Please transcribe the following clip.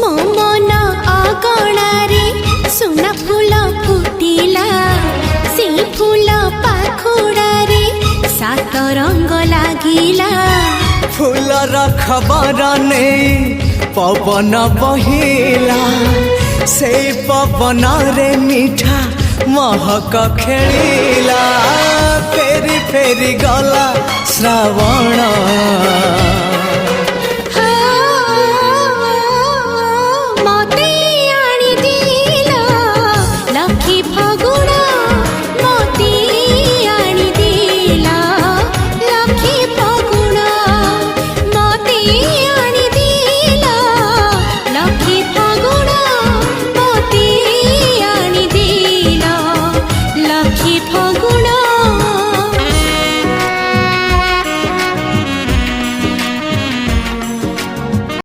मो मन अगणारे सुना फूल फुटिला से फूल पाखुड़ारे सात रंग लागिला फूलर खबर नहीं पवन बहिला से पवन रे मीठा महक खेलिला फेरी फेरी गला श्रावण